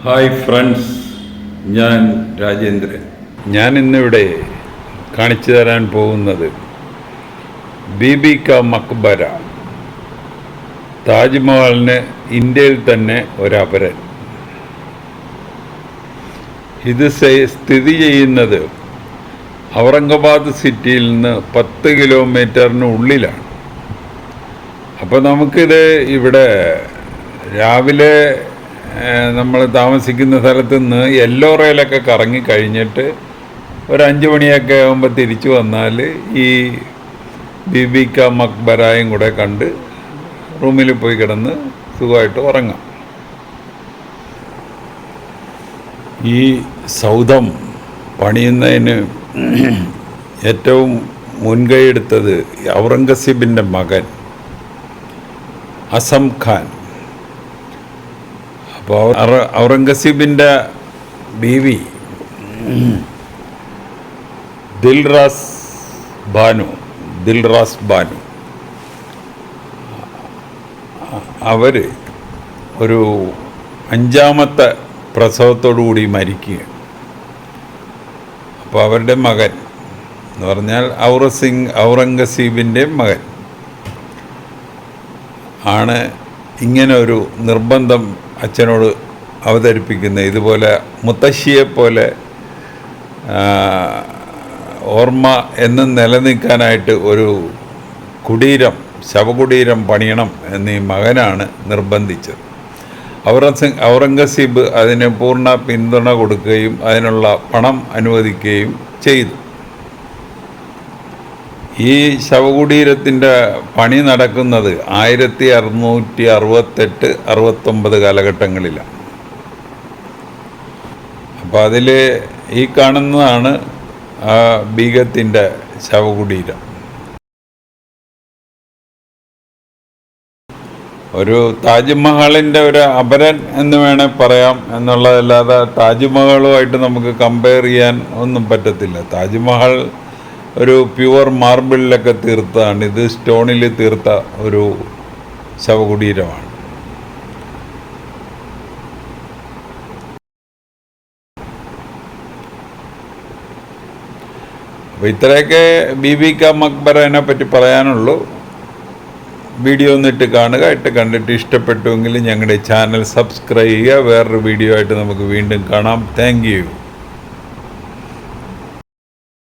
Hi friends, ഞാൻ രാജേന്ദ്രൻ. ഞാൻ ഇന്നിവിടെ കാണിച്ചു തരാൻ പോകുന്നത് ബീബി കാ മക്ബര, താജ്മഹലിന് ഇന്ത്യയിൽ തന്നെ ഒരപരൻ. ഇത് സ്ഥിതി ചെയ്യുന്നത് ഔറംഗാബാദ് സിറ്റിയിൽ നിന്ന് 10 കിലോമീറ്ററിന് ഉള്ളിലാണ്. അപ്പോൾ നമുക്കിത് ഇവിടെ രാവിലെ നമ്മൾ താമസിക്കുന്ന സ്ഥലത്ത് നിന്ന് യെല്ലോ റെയിലൊക്കെ കറങ്ങി കഴിഞ്ഞിട്ട് ഒരു 5 മണിയൊക്കെ ആകുമ്പോൾ തിരിച്ചു വന്നാൽ ഈ ബീബി കാ മക്ബരായും കൂടെ കണ്ട് റൂമിൽ പോയി കിടന്ന് സുഖമായിട്ട് ഉറങ്ങാം. ഈ സൗധം പണിയുന്നതിന് ഏറ്റവും മുൻകൈയെടുത്തത് ഔറംഗസീബിൻ്റെ മകൻ അസം ഖാൻ. അപ്പോൾ ഔറംഗസീബിൻ്റെ ബീവി ദിൽറാസ് ബാനു അവർ ഒരു 5ാമത്തെ പ്രസവത്തോടുകൂടി മരിക്കുക. അപ്പോൾ അവരുടെ മകൻ എന്ന് പറഞ്ഞാൽ ഔറംഗസീബിൻ്റെ മകൻ ആണ് ഇങ്ങനെ ഒരു നിർബന്ധം അച്ഛനോട് അവതരിപ്പിക്കുന്നത്. ഇതുപോലെ മുത്തശ്ശിയെപ്പോലെ ഓർമ്മ എന്നും നിലനിൽക്കാനായിട്ട് ഒരു ശവകുടീരം പണിയണം എന്ന് ഈ മകനാണ് നിർബന്ധിച്ചത്. ഔറംഗസീബ് അതിന് പൂർണ്ണ പിന്തുണ കൊടുക്കുകയും അതിനുള്ള പണം അനുവദിക്കുകയും ചെയ്തു. ഈ ശവകുടീരത്തിൻ്റെ പണി നടക്കുന്നത് 1668-69 കാലഘട്ടങ്ങളിലാണ്. അപ്പോൾ അതിൽ ഈ കാണുന്നതാണ് ആ ബീഗത്തിൻ്റെ ശവകുടീരം. ഒരു താജ്മഹലിൻ്റെ ഒരു അപരൻ എന്ന് വേണേൽ പറയാം എന്നുള്ളതല്ലാതെ താജ്മഹലുമായിട്ട് നമുക്ക് കമ്പയർ ചെയ്യാൻ ഒന്നും പറ്റത്തില്ല. താജ്മഹൽ ഒരു പ്യുവർ മാർബിളിലൊക്കെ തീർത്തതാണ്, ഇത് സ്റ്റോണിൽ തീർത്ത ഒരു ശവകുടീരമാണ്. അപ്പോൾ ഇത്രയൊക്കെ ബീബി കാ മക്ബരനെ പറ്റി പറയാനുള്ളൂ. വീഡിയോ ഒന്നിട്ട് കാണുക. കണ്ടിട്ട് ഇഷ്ടപ്പെട്ടുവെങ്കിൽ ഞങ്ങളുടെ ചാനൽ സബ്സ്ക്രൈബ് ചെയ്യുക. വേറൊരു വീഡിയോ ആയിട്ട് നമുക്ക് വീണ്ടും കാണാം. Thank you.